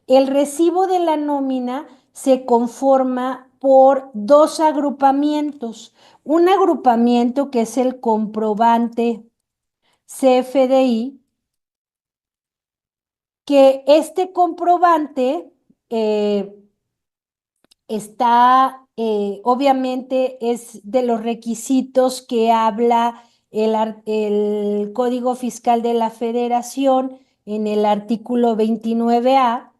El recibo de la nómina se conforma por dos agrupamientos. Un agrupamiento que es el comprobante CFDI, que este comprobante obviamente es de los requisitos que habla el Código Fiscal de la Federación en el artículo 29A.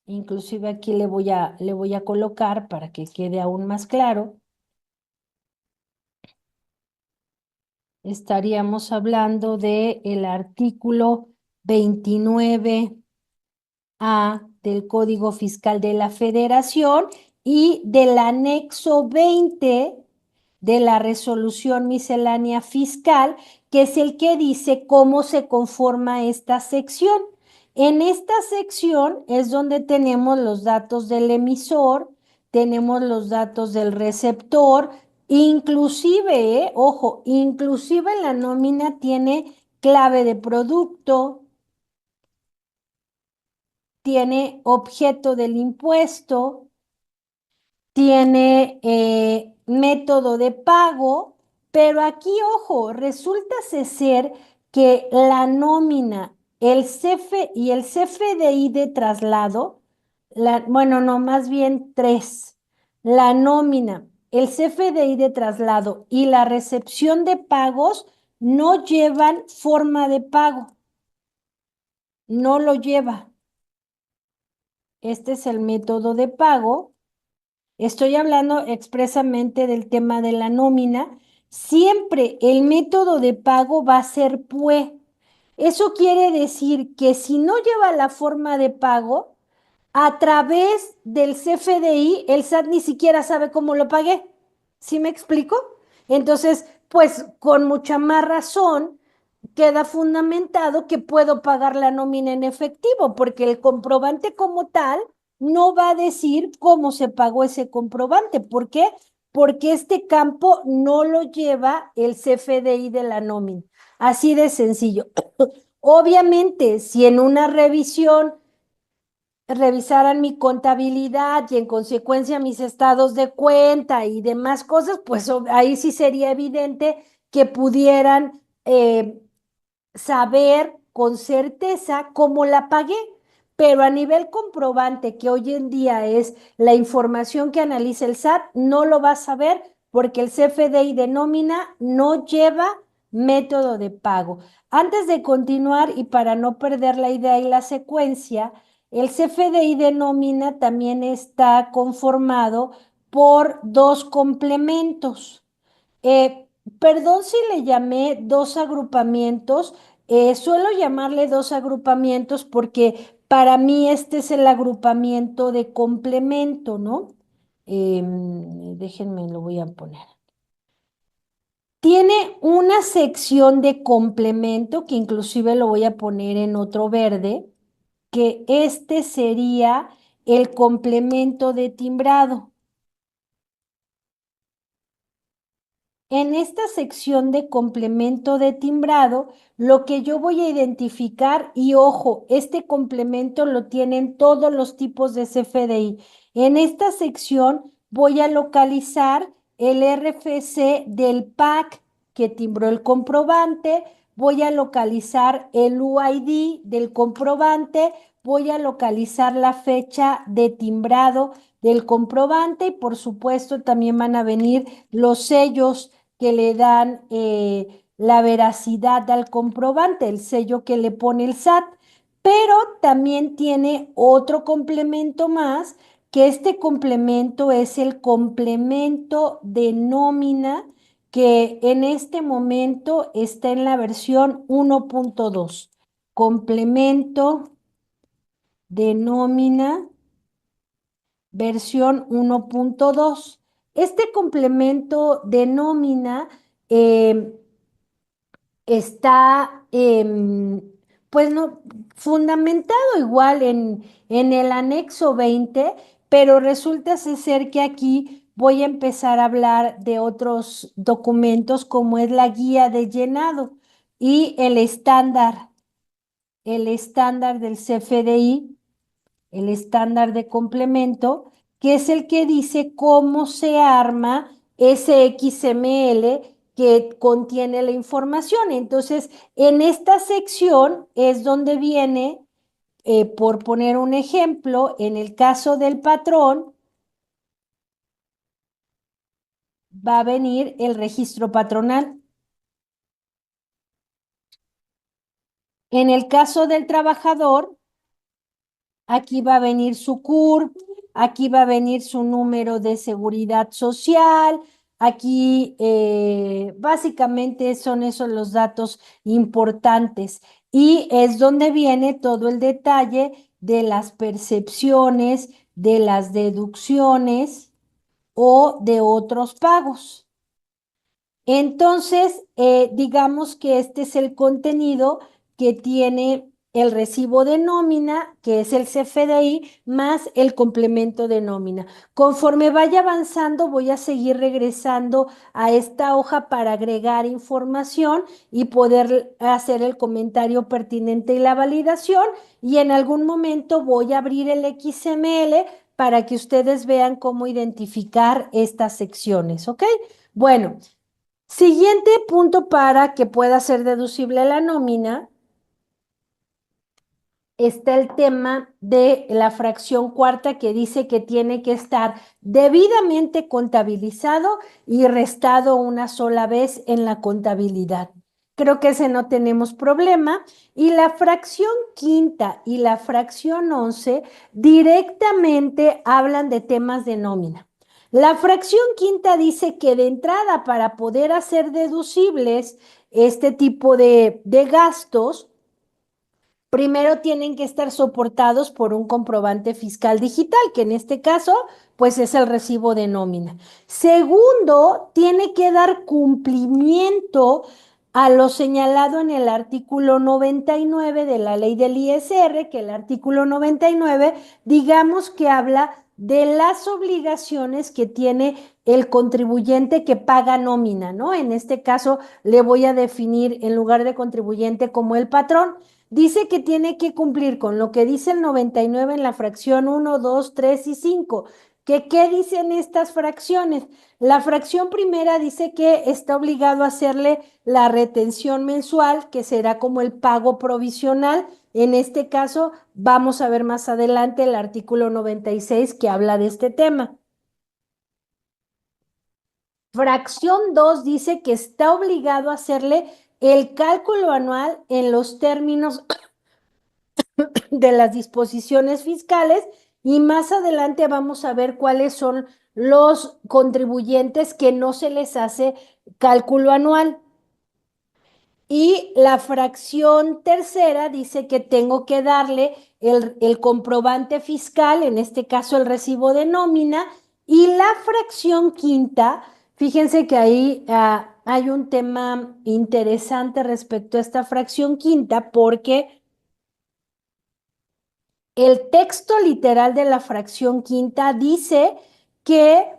Inclusive aquí le voy a colocar para que quede aún más claro. Estaríamos hablando del artículo 29A del Código Fiscal de la Federación y del anexo 20 de la resolución miscelánea fiscal, que es el que dice cómo se conforma esta sección. En esta sección es donde tenemos los datos del emisor, tenemos los datos del receptor, inclusive, ojo, inclusive la nómina tiene clave de producto, tiene objeto del impuesto, tiene método de pago, pero aquí, ojo, resulta ser que la nómina, el CF y el CFDI de traslado, bueno, no, más bien tres, la nómina, el CFDI de traslado y la recepción de pagos no llevan forma de pago, no lo lleva. Este es el método de pago. Estoy hablando expresamente del tema de la nómina. Siempre el método de pago va a ser PUE. Eso quiere decir que si no lleva la forma de pago, a través del CFDI, el SAT ni siquiera sabe cómo lo pagué. ¿Sí me explico? Entonces, pues con mucha más razón queda fundamentado que puedo pagar la nómina en efectivo, porque el comprobante como tal no va a decir cómo se pagó ese comprobante. ¿Por qué? Porque este campo no lo lleva el CFDI de la nómina. Así de sencillo. Obviamente, si en una revisión revisaran mi contabilidad y en consecuencia mis estados de cuenta y demás cosas, pues ahí sí sería evidente que pudieran saber con certeza cómo la pagué, pero a nivel comprobante, que hoy en día es la información que analiza el SAT, no lo va a saber porque el CFDI de nómina no lleva método de pago. Antes de continuar y para no perder la idea y la secuencia, el CFDI de nómina también está conformado por dos complementos. Perdón si le llamé dos agrupamientos, suelo llamarle dos agrupamientos porque para mí este es el agrupamiento de complemento, ¿no? Déjenme, lo voy a poner. Tiene una sección de complemento que inclusive lo voy a poner en otro verde, que este sería el complemento de timbrado. En esta sección de complemento de timbrado, lo que yo voy a identificar, y ojo, este complemento lo tienen todos los tipos de CFDI. En esta sección voy a localizar el RFC del PAC que timbró el comprobante, voy a localizar el UID del comprobante, voy a localizar la fecha de timbrado del comprobante y por supuesto también van a venir los sellos que le dan la veracidad al comprobante, el sello que le pone el SAT, pero también tiene otro complemento más, que este complemento es el complemento de nómina, que en este momento está en la versión 1.2. Complemento de nómina versión 1.2. Este complemento de nómina está, pues no, fundamentado igual en el anexo 20, pero resulta ser que aquí voy a empezar a hablar de otros documentos como es la guía de llenado y el estándar del CFDI, el estándar de complemento, que es el que dice cómo se arma ese XML que contiene la información. Entonces, en esta sección es donde viene, por poner un ejemplo, en el caso del patrón, va a venir el registro patronal. En el caso del trabajador, aquí va a venir su CURP, aquí va a venir su número de seguridad social, aquí básicamente son esos los datos importantes y es donde viene todo el detalle de las percepciones, de las deducciones o de otros pagos. Entonces, digamos que este es el contenido que tiene el recibo de nómina, que es el CFDI, más el complemento de nómina. Conforme vaya avanzando, voy a seguir regresando a esta hoja para agregar información y poder hacer el comentario pertinente y la validación. Y en algún momento voy a abrir el XML para que ustedes vean cómo identificar estas secciones, ¿ok? Bueno. Siguiente punto para que pueda ser deducible la nómina, está el tema de la fracción cuarta que dice que tiene que estar debidamente contabilizado y restado una sola vez en la contabilidad. Creo que ese no tenemos problema. Y la fracción quinta y la fracción 11 directamente hablan de temas de nómina. La fracción quinta dice que de entrada para poder hacer deducibles este tipo de gastos, primero tienen que estar soportados por un comprobante fiscal digital, que en este caso, pues es el recibo de nómina. Segundo, tiene que dar cumplimiento a lo señalado en el artículo 99 de la ley del ISR, que el artículo 99, digamos que habla de las obligaciones que tiene el contribuyente que paga nómina, ¿no? En este caso, le voy a definir en lugar de contribuyente como el patrón. Dice que tiene que cumplir con lo que dice el 99 en la fracción 1, 2, 3 y 5. ¿Qué dicen estas fracciones? La fracción primera dice que está obligado a hacerle la retención mensual, que será como el pago provisional. En este caso, vamos a ver más adelante el artículo 96 que habla de este tema. Fracción 2 dice que está obligado a hacerle el cálculo anual en los términos de las disposiciones fiscales y más adelante vamos a ver cuáles son los contribuyentes que no se les hace cálculo anual. Y la fracción tercera dice que tengo que darle el comprobante fiscal, en este caso el recibo de nómina, y la fracción quinta, fíjense que ahí hay un tema interesante respecto a esta fracción quinta porque el texto literal de la fracción quinta dice que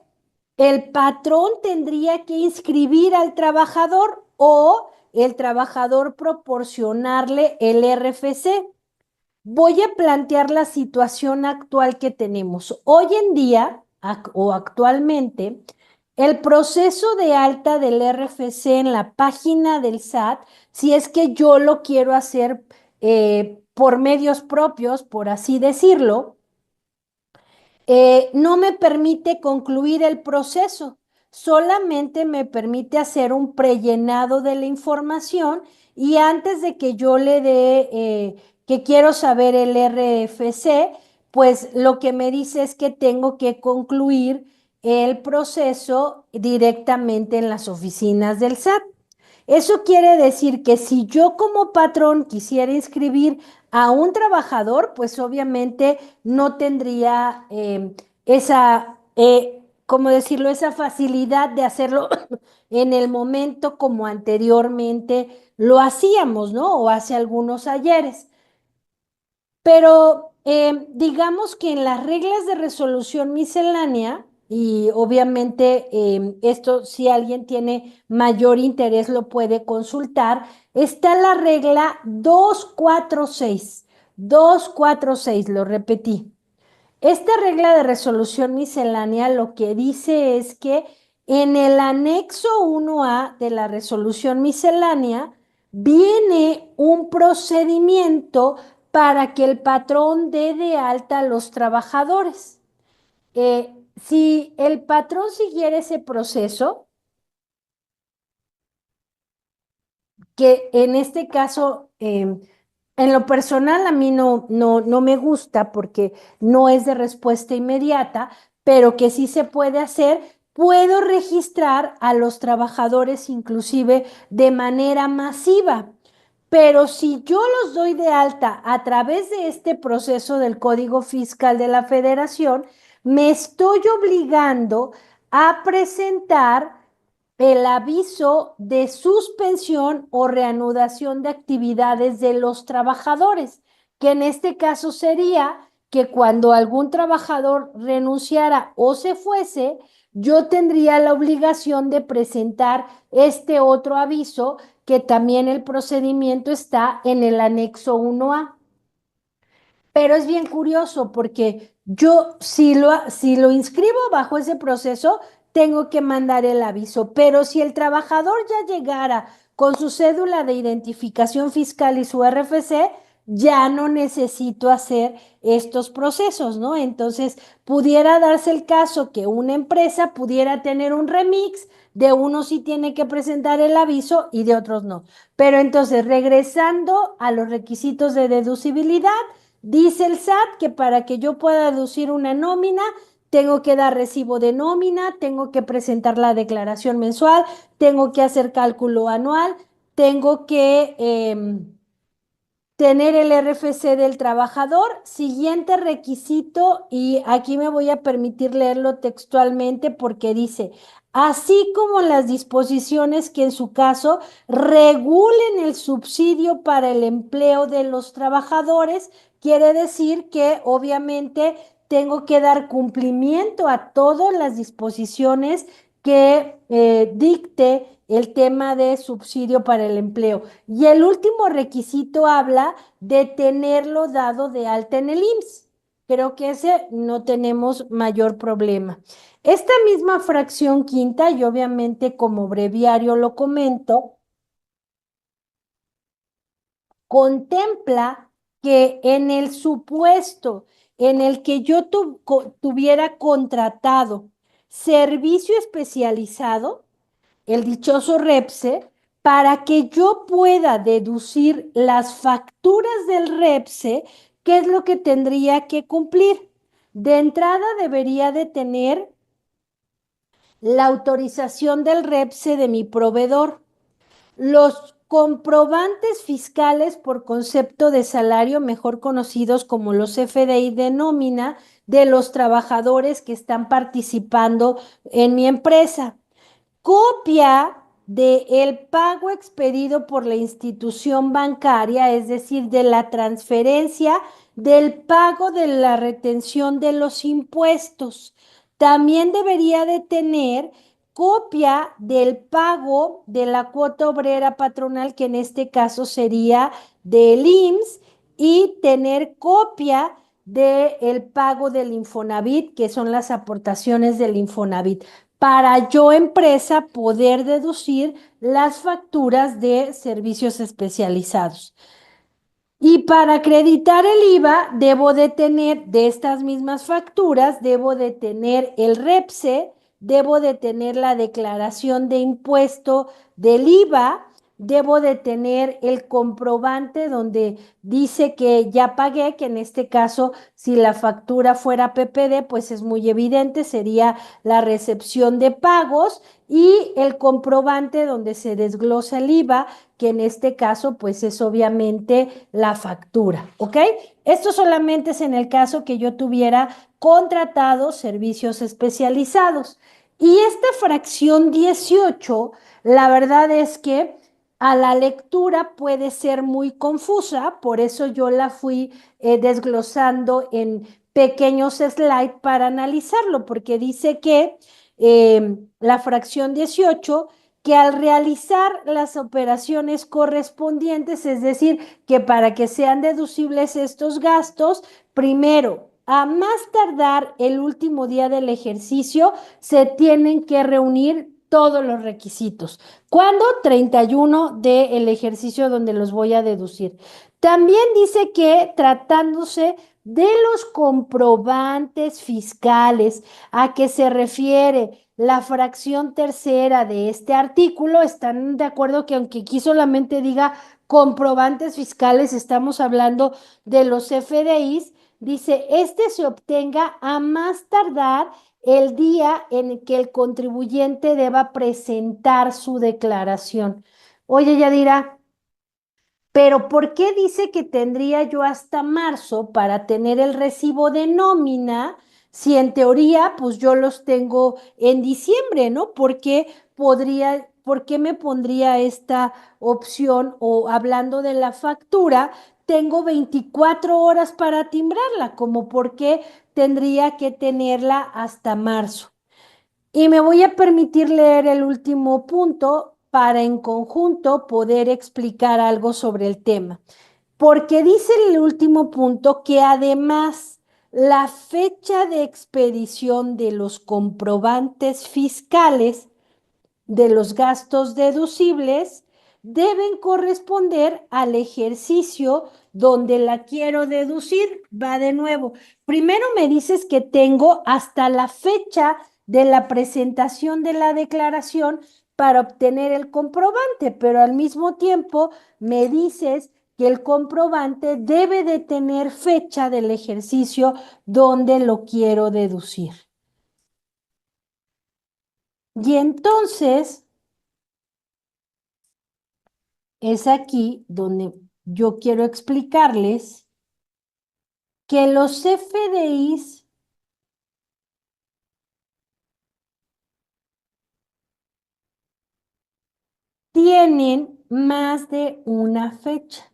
el patrón tendría que inscribir al trabajador o el trabajador proporcionarle el RFC. Voy a plantear la situación actual que tenemos. Hoy en día o actualmente, el proceso de alta del RFC en la página del SAT, si es que yo lo quiero hacer por medios propios, por así decirlo, no me permite concluir el proceso, solamente me permite hacer un prellenado de la información y antes de que yo le dé que quiero saber el RFC, pues lo que me dice es que tengo que concluir el proceso directamente en las oficinas del SAT. Eso quiere decir que si yo como patrón quisiera inscribir a un trabajador, pues obviamente no tendría esa, ¿cómo decirlo? Esa facilidad de hacerlo en el momento como anteriormente lo hacíamos, ¿no? O hace algunos ayeres. Pero digamos que en las reglas de resolución miscelánea, y obviamente esto, si alguien tiene mayor interés, lo puede consultar. Está la regla 246. 246, lo repetí. Esta regla de resolución miscelánea lo que dice es que en el anexo 1A de la resolución miscelánea viene un procedimiento para que el patrón dé de alta a los trabajadores. Si el patrón siguiera ese proceso, que en este caso, en lo personal a mí no me gusta porque no es de respuesta inmediata, pero que sí se puede hacer, puedo registrar a los trabajadores inclusive de manera masiva. Pero si yo los doy de alta a través de este proceso del Código Fiscal de la Federación, me estoy obligando a presentar el aviso de suspensión o reanudación de actividades de los trabajadores, que en este caso sería que cuando algún trabajador renunciara o se fuese, yo tendría la obligación de presentar este otro aviso, que también el procedimiento está en el anexo 1A. Pero es bien curioso porque yo, si lo inscribo bajo ese proceso, tengo que mandar el aviso. Pero si el trabajador ya llegara con su cédula de identificación fiscal y su RFC, ya no necesito hacer estos procesos, ¿no? Entonces, pudiera darse el caso que una empresa pudiera tener un remix, de unos sí tiene que presentar el aviso y de otros no. Pero entonces, regresando a los requisitos de deducibilidad, dice el SAT que para que yo pueda deducir una nómina, tengo que dar recibo de nómina, tengo que presentar la declaración mensual, tengo que hacer cálculo anual, tengo que tener el RFC del trabajador. Siguiente requisito, y aquí me voy a permitir leerlo textualmente porque dice, así como las disposiciones que en su caso regulen el subsidio para el empleo de los trabajadores, quiere decir que obviamente tengo que dar cumplimiento a todas las disposiciones que dicte el tema de subsidio para el empleo. Y el último requisito habla de tenerlo dado de alta en el IMSS. Creo que ese no tenemos mayor problema. Esta misma fracción quinta, y obviamente como breviario lo comento, contempla que en el supuesto en el que yo tuviera contratado servicio especializado, el dichoso REPSE, para que yo pueda deducir las facturas del REPSE, ¿qué es lo que tendría que cumplir? De entrada debería de tener la autorización del REPSE de mi proveedor, los comprobantes fiscales por concepto de salario, mejor conocidos como los FDI de nómina, de los trabajadores que están participando en mi empresa. Copia del pago expedido por la institución bancaria, es decir, de la transferencia del pago de la retención de los impuestos. También debería de tener copia del pago de la cuota obrera patronal, que en este caso sería del IMSS, y tener copia del pago del Infonavit, que son las aportaciones del Infonavit, para yo, empresa, poder deducir las facturas de servicios especializados. Y para acreditar el IVA, debo de tener de estas mismas facturas, debo de tener el REPSE, debo de tener la declaración de impuesto del IVA, debo de tener el comprobante donde dice que ya pagué, que en este caso, si la factura fuera PPD, pues es muy evidente, sería la recepción de pagos, y el comprobante donde se desglosa el IVA, que en este caso pues es obviamente la factura, ¿ok? Esto solamente es en el caso que yo tuviera contratado servicios especializados. Y esta fracción 18, la verdad es que a la lectura puede ser muy confusa, por eso yo la fui desglosando en pequeños slides para analizarlo, porque dice que la fracción 18, que al realizar las operaciones correspondientes, es decir, que para que sean deducibles estos gastos, primero, a más tardar el último día del ejercicio, se tienen que reunir todos los requisitos. ¿Cuándo? 31 del ejercicio donde los voy a deducir. También dice que tratándose de los comprobantes fiscales a que se refiere la fracción tercera de este artículo, están de acuerdo que aunque aquí solamente diga comprobantes fiscales, estamos hablando de los FDIs, dice, este se obtenga a más tardar el día en que el contribuyente deba presentar su declaración. Oye, Yadira, pero ¿por qué dice que tendría yo hasta marzo para tener el recibo de nómina si en teoría pues yo los tengo en diciembre, ¿no? ¿Por qué me pondría esta opción o hablando de la factura, tengo 24 horas para timbrarla, como por qué tendría que tenerla hasta marzo? Y me voy a permitir leer el último punto para en conjunto poder explicar algo sobre el tema. Porque dice el último punto que además la fecha de expedición de los comprobantes fiscales de los gastos deducibles deben corresponder al ejercicio donde la quiero deducir. Va de nuevo. Primero me dices que tengo hasta la fecha de la presentación de la declaración para obtener el comprobante, pero al mismo tiempo me dices que el comprobante debe de tener fecha del ejercicio donde lo quiero deducir. Y entonces es aquí donde yo quiero explicarles que los FDIs tienen más de una fecha.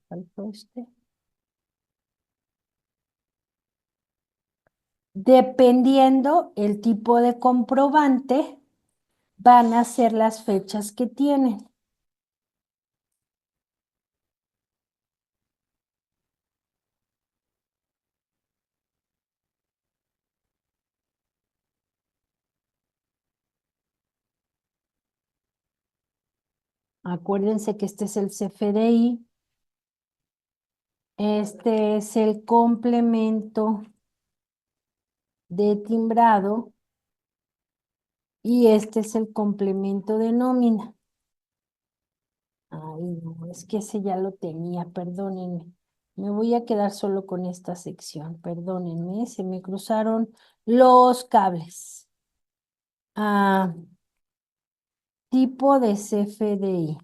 ¿Faltó este? Dependiendo el tipo de comprobante, van a ser las fechas que tienen. Acuérdense que este es el CFDI, este es el complemento de timbrado y este es el complemento de nómina. Ay, no, es que ese ya lo tenía, perdónenme. Me voy a quedar solo con esta sección, perdónenme, se me cruzaron los cables. Ah, tipo de CFDI.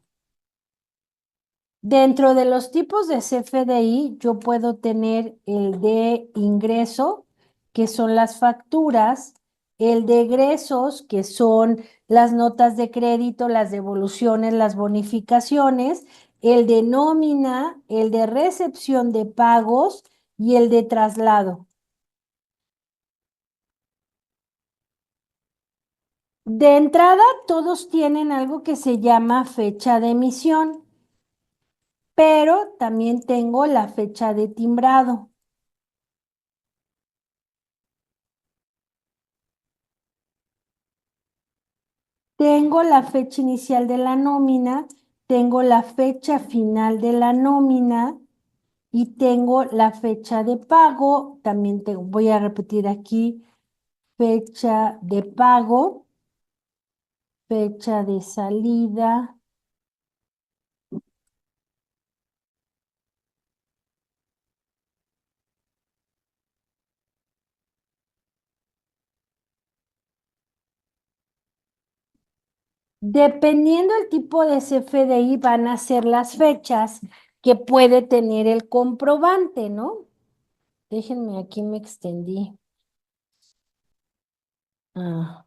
Dentro de los tipos de CFDI, yo puedo tener el de ingreso, que son las facturas, el de egresos, que son las notas de crédito, las devoluciones, las bonificaciones, el de nómina, el de recepción de pagos y el de traslado. De entrada, todos tienen algo que se llama fecha de emisión, pero también tengo la fecha de timbrado. Tengo la fecha inicial de la nómina, tengo la fecha final de la nómina y tengo la fecha de pago. También voy a repetir aquí fecha de pago, fecha de salida. Dependiendo del tipo de CFDI van a ser las fechas que puede tener el comprobante, ¿no? Déjenme, aquí me extendí. Ajá.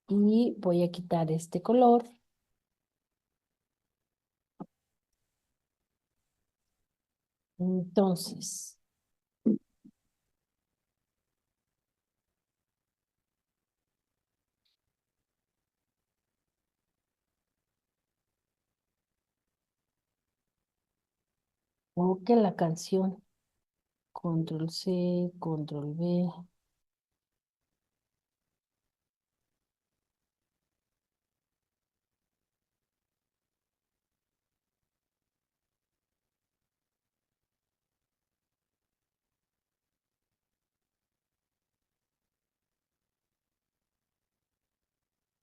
Y voy a quitar este color. Entonces, o que la canción. Control C, control V.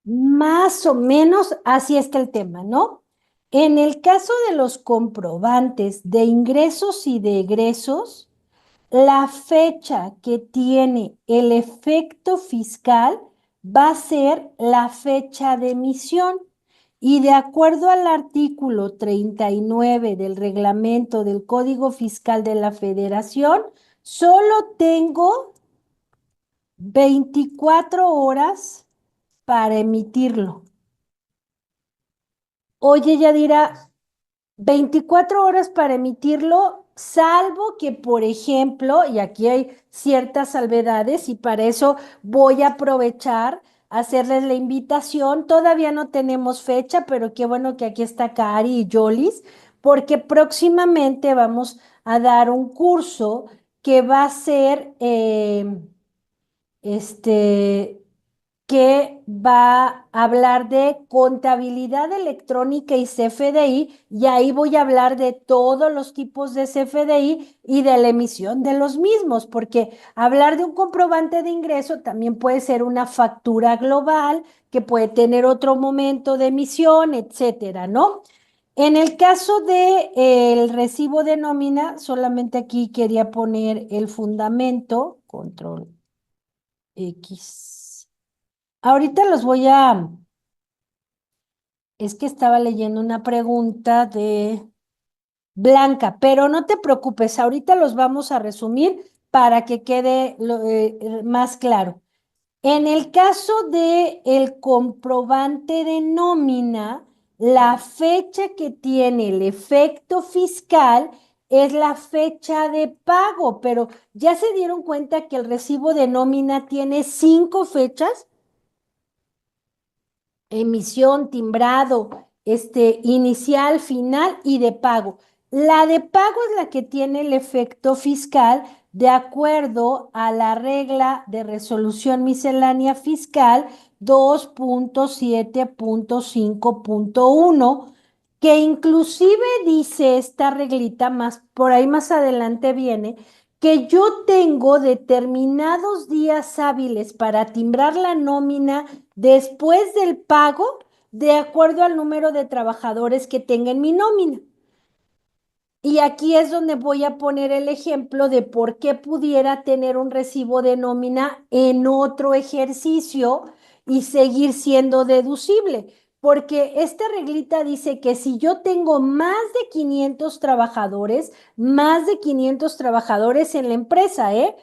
Más o menos así está el tema, ¿no? En el caso de los comprobantes de ingresos y de egresos, la fecha que tiene el efecto fiscal va a ser la fecha de emisión. Y de acuerdo al artículo 39 del reglamento del Código Fiscal de la Federación, solo tengo 24 horas para emitirlo. Oye, Yadira, 24 horas para emitirlo, salvo que, por ejemplo, y aquí hay ciertas salvedades, y para eso voy a aprovechar hacerles la invitación. Todavía no tenemos fecha, pero qué bueno que aquí está Cari y Jolis, porque próximamente vamos a dar un curso que va a ser este, que va a hablar de contabilidad electrónica y CFDI, y ahí voy a hablar de todos los tipos de CFDI y de la emisión de los mismos, porque hablar de un comprobante de ingreso también puede ser una factura global que puede tener otro momento de emisión, etcétera, ¿no? En el caso de el recibo de nómina, solamente aquí quería poner el fundamento, control X. Ahorita los voy a, es que estaba leyendo una pregunta de Blanca, pero no te preocupes, ahorita los vamos a resumir para que quede más claro. En el caso de el comprobante de nómina, la fecha que tiene el efecto fiscal es la fecha de pago, pero ¿ya se dieron cuenta que el recibo de nómina tiene 5 fechas? Emisión, timbrado, inicial, final y de pago. La de pago es la que tiene el efecto fiscal de acuerdo a la regla de resolución miscelánea fiscal 2.7.5.1, que inclusive dice esta reglita, más por ahí más adelante viene, que yo tengo determinados días hábiles para timbrar la nómina después del pago, de acuerdo al número de trabajadores que tenga en mi nómina. Y aquí es donde voy a poner el ejemplo de por qué pudiera tener un recibo de nómina en otro ejercicio y seguir siendo deducible. Porque esta reglita dice que si yo tengo más de 500 trabajadores en la empresa, ¿eh?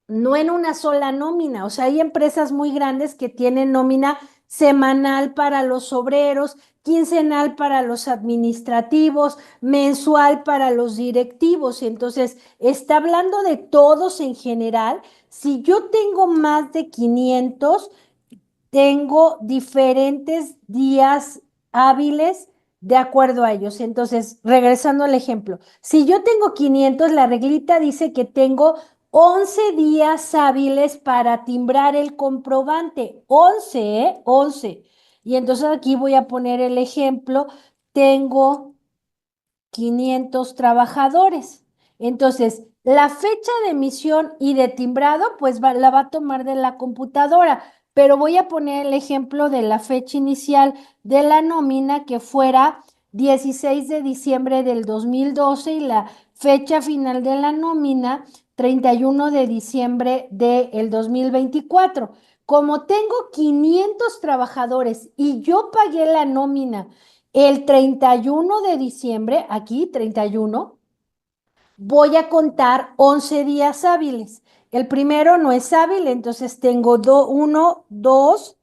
No en una sola nómina. O sea, hay empresas muy grandes que tienen nómina semanal para los obreros, quincenal para los administrativos, mensual para los directivos. Entonces, está hablando de todos en general. Si yo tengo más de 500, tengo diferentes días hábiles de acuerdo a ellos. Entonces, regresando al ejemplo, si yo tengo 500, la reglita dice que tengo 11 días hábiles para timbrar el comprobante. 11, ¿eh? 11. Y entonces aquí voy a poner el ejemplo. Tengo 500 trabajadores. Entonces, la fecha de emisión y de timbrado, pues la va a tomar de la computadora, pero voy a poner el ejemplo de la fecha inicial de la nómina que fuera 16 de diciembre del 2012 y la fecha final de la nómina 31 de diciembre del 2024. Como tengo 500 trabajadores y yo pagué la nómina el 31 de diciembre, aquí 31, voy a contar 11 días hábiles. El primero no es hábil, entonces tengo 1, 2,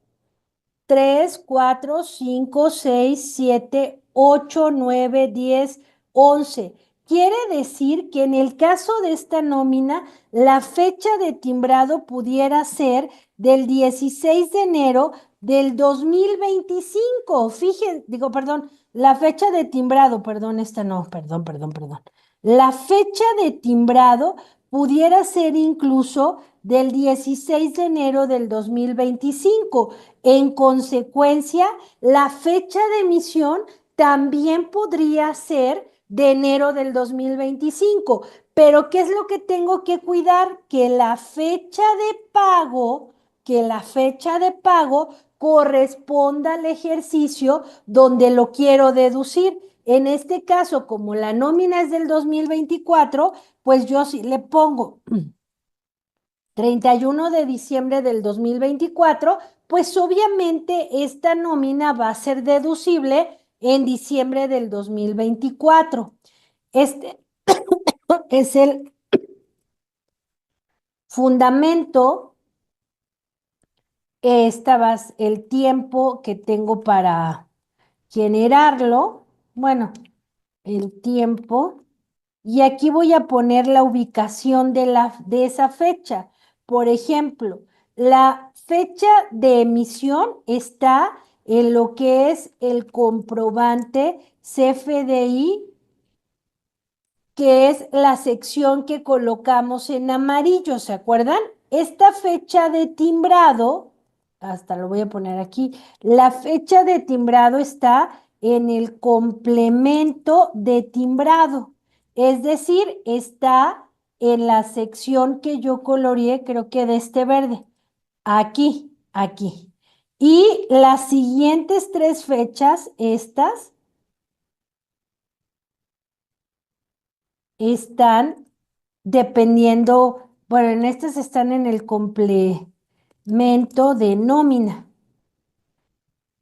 3, 4, 5, 6, 7, 8, 9, 10, 11. Quiere decir que en el caso de esta nómina, la fecha de timbrado pudiera ser del 16 de enero del 2025. Fíjense, digo, perdón, la fecha de timbrado, perdón, esta no, perdón. La fecha de timbrado pudiera ser incluso del 16 de enero del 2025. En consecuencia, la fecha de emisión también podría ser de enero del 2025. Pero ¿qué es lo que tengo que cuidar? Que la fecha de pago corresponda al ejercicio donde lo quiero deducir. En este caso, como la nómina es del 2024, pues yo sí le pongo 31 de diciembre del 2024, pues obviamente esta nómina va a ser deducible en diciembre del 2024. Este es el fundamento, el tiempo que tengo para generarlo, bueno, el tiempo. Y aquí voy a poner la ubicación de esa fecha. Por ejemplo, la fecha de emisión está en lo que es el comprobante CFDI, que es la sección que colocamos en amarillo, ¿se acuerdan? Esta fecha de timbrado, hasta lo voy a poner aquí, la fecha de timbrado está en el complemento de timbrado, es decir, está en la sección que yo coloreé, creo que de este verde, aquí. Y las siguientes tres fechas, estas, están dependiendo, bueno, en estas están en el complemento de nómina.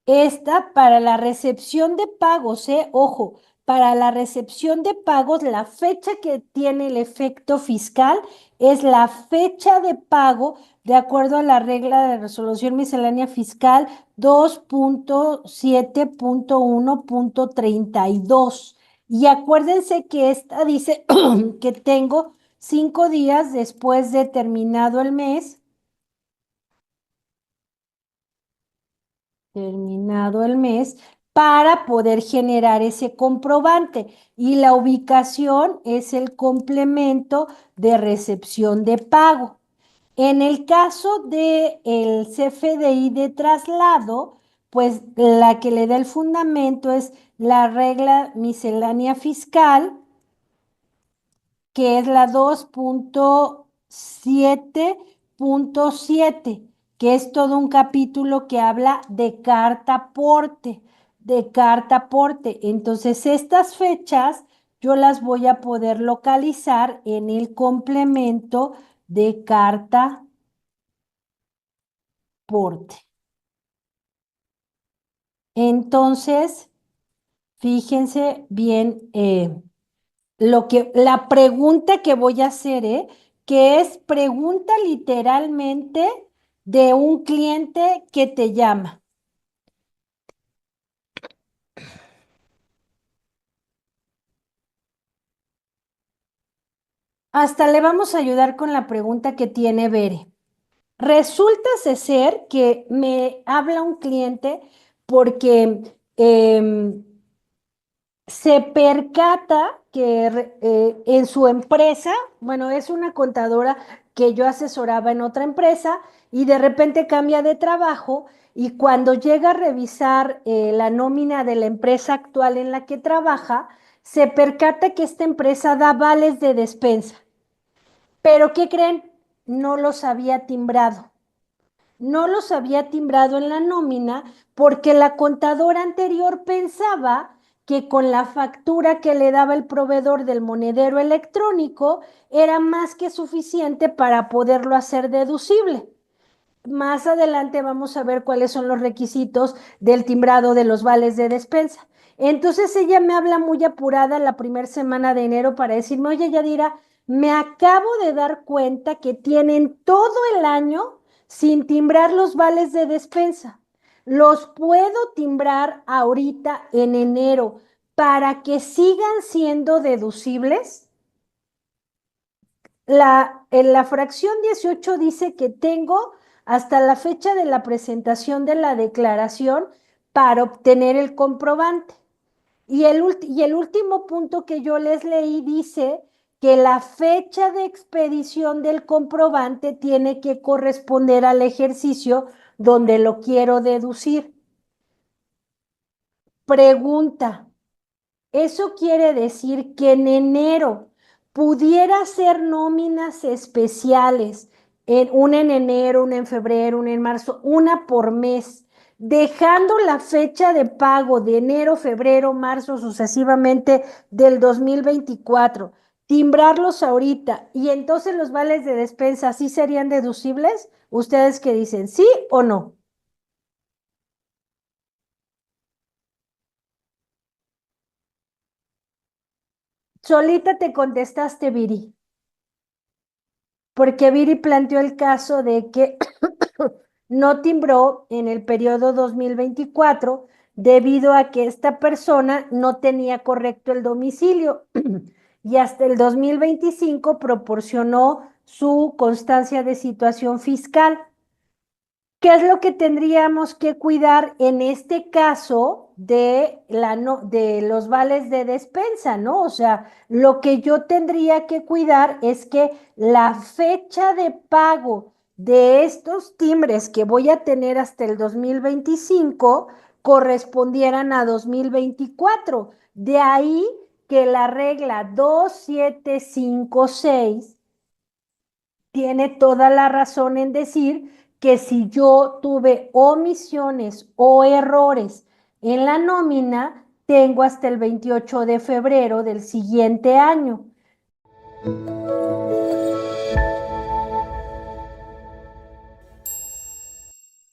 Esta para la recepción de pagos, ojo, para la recepción de pagos, la fecha que tiene el efecto fiscal es la fecha de pago de acuerdo a la regla de resolución miscelánea fiscal 2.7.1.32. Y acuérdense que esta dice que tengo 5 días después de terminado el mes, para poder generar ese comprobante. Y la ubicación es el complemento de recepción de pago. En el caso del CFDI de traslado, pues la que le da el fundamento es la regla miscelánea fiscal, que es la 2.7.7, que es todo un capítulo que habla de carta aporte, Entonces, estas fechas yo las voy a poder localizar en el complemento de carta aporte. Entonces, fíjense bien, la pregunta que voy a hacer, que es pregunta literalmente de un cliente que te llama. Hasta le vamos a ayudar con la pregunta que tiene Bere. Resulta ser que me habla un cliente porque se percata que en su empresa, bueno, es una contadora que yo asesoraba en otra empresa y de repente cambia de trabajo y cuando llega a revisar la nómina de la empresa actual en la que trabaja, se percata que esta empresa da vales de despensa. Pero ¿qué creen? No los había timbrado. No los había timbrado en la nómina porque la contadora anterior pensaba que con la factura que le daba el proveedor del monedero electrónico era más que suficiente para poderlo hacer deducible. Más adelante vamos a ver cuáles son los requisitos del timbrado de los vales de despensa. Entonces ella me habla muy apurada la primera semana de enero para decirme, oye, Yadira, me acabo de dar cuenta que tienen todo el año sin timbrar los vales de despensa. Los puedo timbrar ahorita en enero para que sigan siendo deducibles. En la fracción 18 dice que tengo hasta la fecha de la presentación de la declaración para obtener el comprobante. Y el último punto que yo les leí dice que la fecha de expedición del comprobante tiene que corresponder al ejercicio donde lo quiero deducir. Pregunta. Eso quiere decir que en enero pudiera hacer nóminas especiales, una en enero, una en febrero, una en marzo, una por mes, dejando la fecha de pago de enero, febrero, marzo, sucesivamente del 2024, timbrarlos ahorita y entonces los vales de despensa sí serían deducibles. ¿Ustedes qué dicen? ¿Sí o no? Solita te contestaste, Viri, porque Viri planteó el caso de que no timbró en el periodo 2024 debido a que esta persona no tenía correcto el domicilio y hasta el 2025 proporcionó su constancia de situación fiscal. ¿Qué es lo que tendríamos que cuidar en este caso de, de los vales de despensa, ¿no? O sea, lo que yo tendría que cuidar es que la fecha de pago de estos timbres que voy a tener hasta el 2025 correspondieran a 2024. De ahí que la regla 2756 tiene toda la razón en decir que si yo tuve omisiones o errores en la nómina, tengo hasta el 28 de febrero del siguiente año